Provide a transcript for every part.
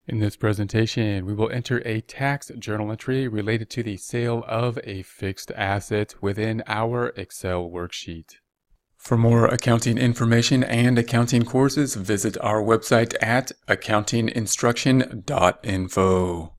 In this presentation, we will enter a tax journal entry related to the sale of a fixed asset within our Excel worksheet. For more accounting information and accounting courses, visit our website at accountinginstruction.info.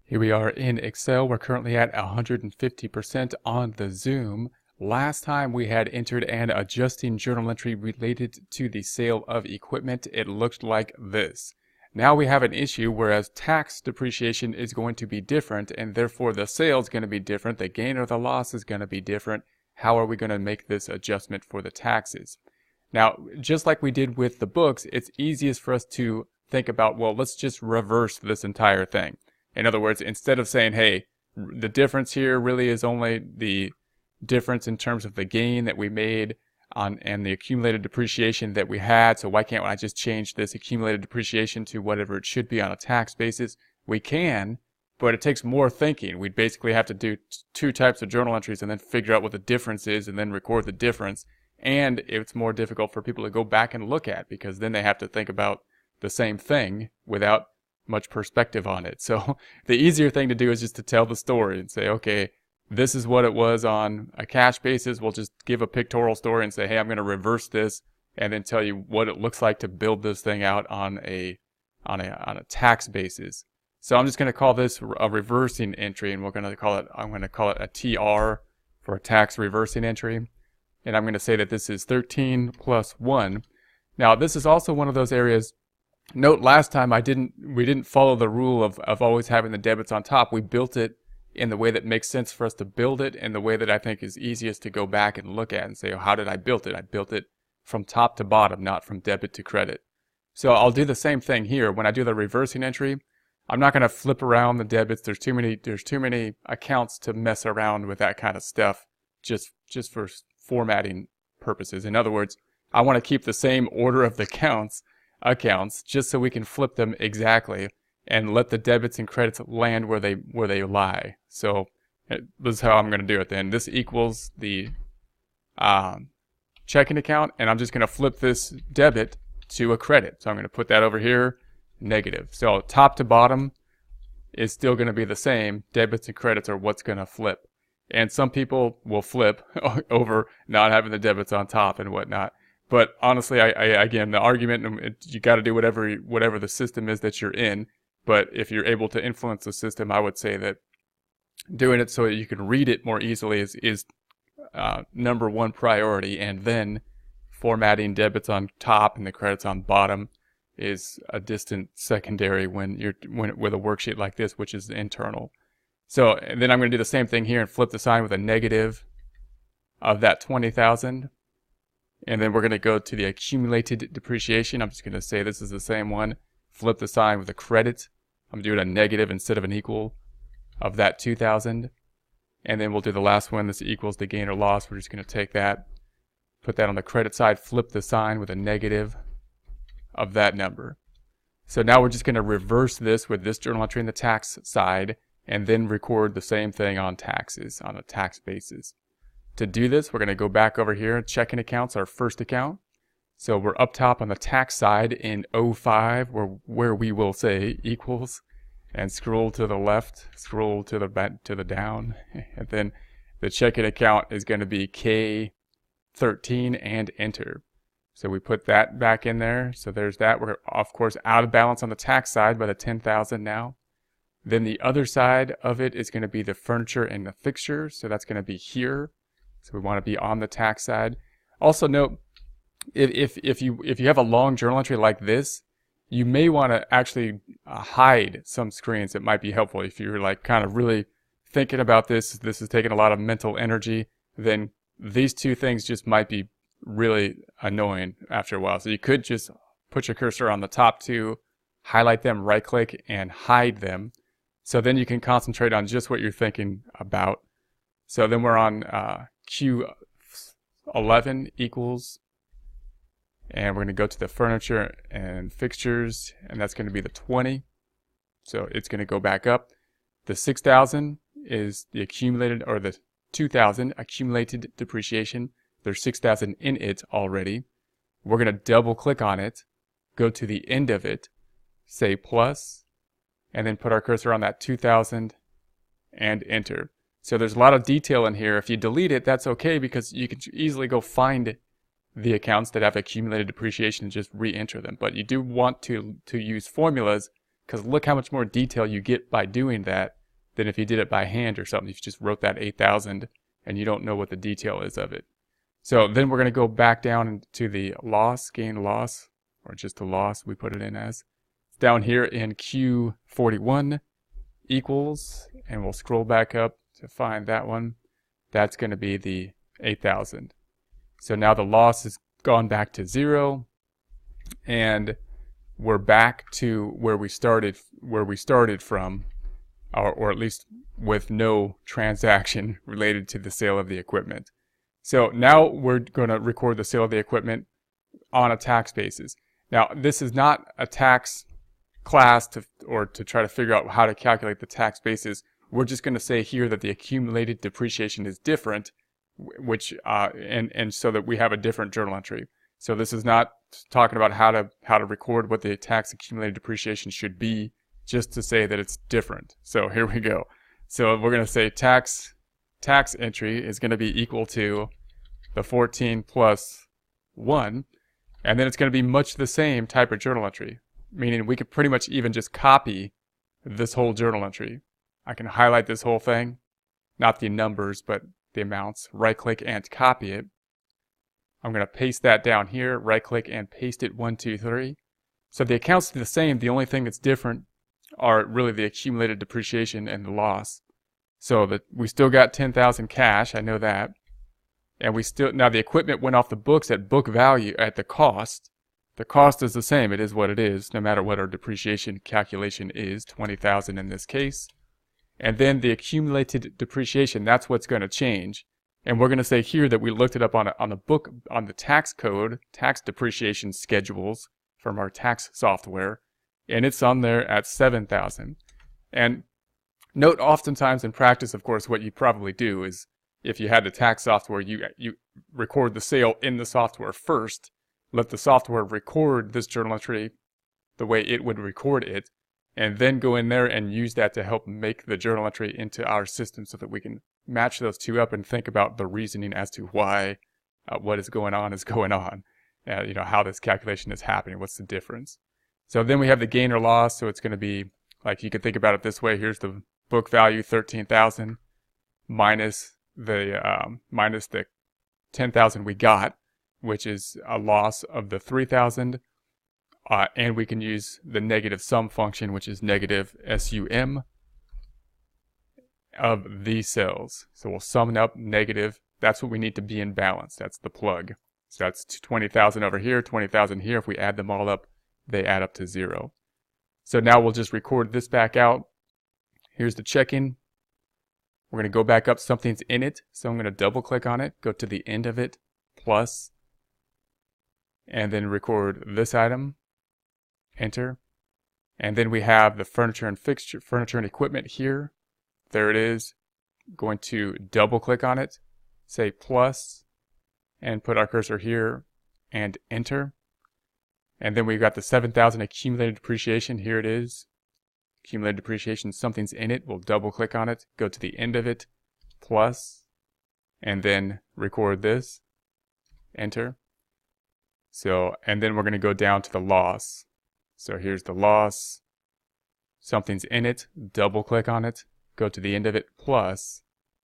Here we are in Excel. We're currently at 150% on the Zoom. Last time we had entered an adjusting journal entry related to the sale of equipment. It looked like this. Now we have an issue whereas tax depreciation is going to be different and therefore the sale is going to be different. The gain or the loss is going to be different. How are we going to make this adjustment for the taxes? Now, just like we did with the books, it's easiest for us to think about, well, let's just reverse this entire thing. In other words, instead of saying, hey, the difference here really is only the difference in terms of the gain that we made on and the accumulated depreciation that we had, so why can't I just change this accumulated depreciation to whatever it should be on a tax basis? We can, but it takes more thinking. We'd basically have to do two types of journal entries and then figure out what the difference is and then record the difference. And it's more difficult for people to go back and look at because then they have to think about the same thing without much perspective on it. So the easier thing to do is just to tell the story and say, okay, this is what it was on a cash basis. We'll just give a pictorial story and say, hey, I'm going to reverse this and then tell you what it looks like to build this thing out on a tax basis. So I'm just going to call this a reversing entry, and I'm going to call it a TR for a tax reversing entry. And I'm going to say that this is 13 plus 1. Now, this is also one of those areas. Note last time we didn't follow the rule of always having the debits on top. We built it in the way that makes sense for us to build it and the way that I think is easiest to go back and look at and say, oh, how did I build it? I built it from top to bottom, not from debit to credit. So I'll do the same thing here. When I do the reversing entry, I'm not going to flip around the debits. There's too many accounts to mess around with that kind of stuff just for formatting purposes. In other words, I want to keep the same order of the accounts just so we can flip them exactly and let the debits and credits land where they lie. So this is how I'm going to do it then. This equals the checking account, and I'm just going to flip this debit to a credit. So I'm going to put that over here, negative. So top to bottom is still going to be the same. Debits and credits are what's going to flip. And some people will flip over not having the debits on top and whatnot. But honestly, I again, the argument, you got to do whatever the system is that you're in. But if you're able to influence the system, I would say that doing it so that you can read it more easily is number one priority. And then formatting debits on top and the credits on bottom is a distant secondary when with a worksheet like this, which is internal. So and then I'm going to do the same thing here and flip the sign with a negative of that 20,000. And then we're going to go to the accumulated depreciation. I'm just going to say this is the same one. Flip the sign with a credit. I'm doing a negative instead of an equal of that 2,000. And then we'll do the last one. This equals the gain or loss. We're just going to take that, put that on the credit side, flip the sign with a negative of that number. So now we're just going to reverse this with this journal entry in the tax side and then record the same thing on taxes on a tax basis. To do this, we're going to go back over here. Checking accounts, our first account. So we're up top on the tax side in 05, where we will say equals, and scroll to the left, scroll to the down, and then the checking account is going to be K13 and enter. So we put that back in there. So there's that. We're of course out of balance on the tax side by the 10,000 now. Then the other side of it is going to be the furniture and the fixture. So that's going to be here. So we want to be on the tax side. Also note, if you have a long journal entry like this, you may want to actually hide some screens. That might be helpful if you're like kind of really thinking about this. This is taking a lot of mental energy. Then these two things just might be really annoying after a while. So you could just put your cursor on the top two, highlight them, right click, and hide them. So then you can concentrate on just what you're thinking about. So then we're on Q11 equals, and we're going to go to the furniture and fixtures, and that's going to be the 20. So it's going to go back up. The 6,000 is the accumulated, or the 2,000 accumulated depreciation. There's 6,000 in it already. We're going to double click on it, go to the end of it, say plus, and then put our cursor on that 2000 and enter. So there's a lot of detail in here. If you delete it, that's okay, because you can easily go find the accounts that have accumulated depreciation and just re-enter them. But you do want to use formulas, because look how much more detail you get by doing that than if you did it by hand or something. If you just wrote that 8,000 and you don't know what the detail is of it. So then we're going to go back down to the loss, gain loss, or just the loss we put it in as. It's down here in Q41 equals, and we'll scroll back up to find that one. That's going to be the 8,000. So now the loss has gone back to 0, and we're back to where we started from, or at least with no transaction related to the sale of the equipment. So now we're going to record the sale of the equipment on a tax basis. Now, this is not a tax class to try to figure out how to calculate the tax basis. We're just going to say here that the accumulated depreciation is different, which and so that we have a different journal entry. So this is not talking about how to record what the tax accumulated depreciation should be, just to say that it's different. So here we go. So we're going to say tax entry is going to be equal to the 14 plus 1, and then it's going to be much the same type of journal entry, meaning we could pretty much even just copy this whole journal entry. I can highlight this whole thing, not the numbers, but the amounts, right click and copy it. I'm going to paste that down here, right click and paste it 1, 2, 3. So the accounts are the same. The only thing that's different are really the accumulated depreciation and the loss. So that we still got 10,000 cash, I know that. And we still, now the equipment went off the books at book value at the cost. The cost is the same, it is what it is, no matter what our depreciation calculation is, 20,000 in this case. And then the accumulated depreciation, that's what's going to change. And we're going to say here that we looked it up on the book, on the tax code, tax depreciation schedules from our tax software, and it's on there at 7,000. And note, oftentimes in practice, of course, what you probably do is, if you had the tax software, you record the sale in the software first, let the software record this journal entry the way it would record it, and then go in there and use that to help make the journal entry into our system so that we can match those two up and think about the reasoning as to why what is going on, how this calculation is happening, what's the difference. So then we have the gain or loss, so it's going to be, like, you could think about it this way. Here's the book value, 13,000, minus the 10,000 we got, which is a loss of the 3,000. And we can use the negative sum function, which is negative SUM of these cells. So we'll sum up negative. That's what we need to be in balance. That's the plug. So that's 20,000 over here, 20,000 here. If we add them all up, they add up to 0. So now we'll just record this back out. Here's the check-in. We're going to go back up. Something's in it. So I'm going to double click on it, go to the end of it, plus, and then record this item. Enter. And then we have the furniture and equipment here. There it is. Going to double click on it, say plus, and put our cursor here and enter. And then we've got the 7,000 accumulated depreciation. Here it is. Accumulated depreciation, something's in it. We'll double click on it, go to the end of it, plus, and then record this, enter. So, and then we're going to go down to the loss. So here's the loss, something's in it, double click on it, go to the end of it, plus,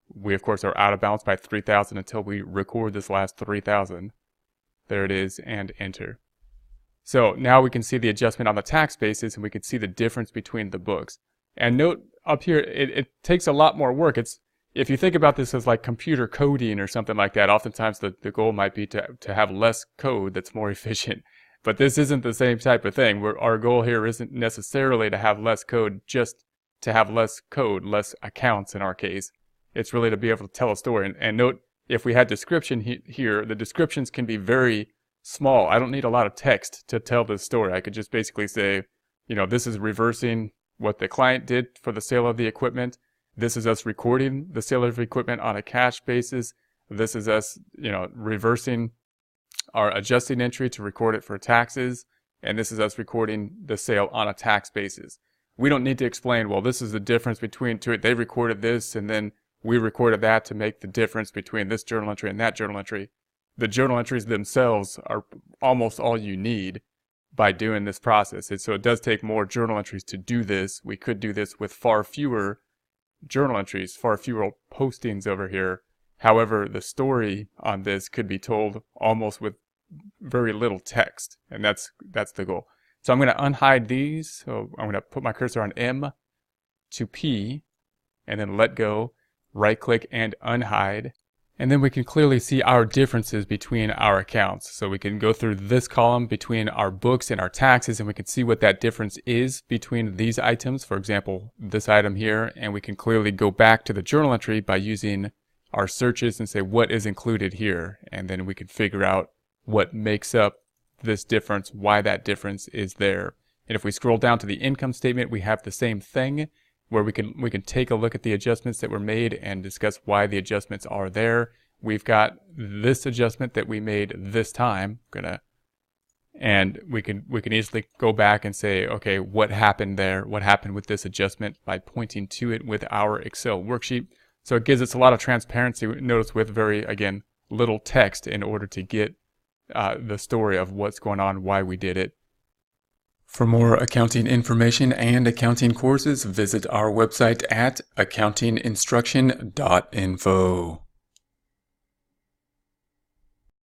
we of course are out of bounds by 3,000 until we record this last 3,000. There it is, and enter. So now we can see the adjustment on the tax basis, and we can see the difference between the books. And note up here, it takes a lot more work. If you think about this as like computer coding or something like that, oftentimes the goal might be to have less code that's more efficient. But this isn't the same type of thing. Our goal here isn't necessarily to have less code, just to have less code, less accounts in our case. It's really to be able to tell a story. And note, if we had description here, the descriptions can be very small. I don't need a lot of text to tell this story. I could just basically say, this is reversing what the client did for the sale of the equipment. This is us recording the sale of equipment on a cash basis. This is us, reversing our adjusting entry to record it for taxes. and this is us recording the sale on a tax basis. We don't need to explain, well, this is the difference between two. They recorded this, and then we recorded that to make the difference between this journal entry and that journal entry. The journal entries themselves are almost all you need by doing this process. And so it does take more journal entries to do this. We could do this with far fewer journal entries, far fewer postings over here. However, the story on this could be told almost with very little text, and that's the goal. So I'm going to unhide these. So I'm going to put my cursor on M to P, and then let go, right click and unhide. And then we can clearly see our differences between our accounts. So we can go through this column between our books and our taxes, and we can see what that difference is between these items. For example, this item here, and we can clearly go back to the journal entry by using our searches and say what is included here. And then we can figure out what makes up this difference, why that difference is there. And if we scroll down to the income statement, we have the same thing, where we can take a look at the adjustments that were made and discuss why the adjustments are there. We've got this adjustment that we made this time, and we can easily go back and say, okay, what happened there? What happened with this adjustment by pointing to it with our Excel worksheet. So it gives us a lot of transparency, notice, with very, again, little text in order to get the story of what's going on, why we did it. For more accounting information and accounting courses, visit our website at accountinginstruction.info.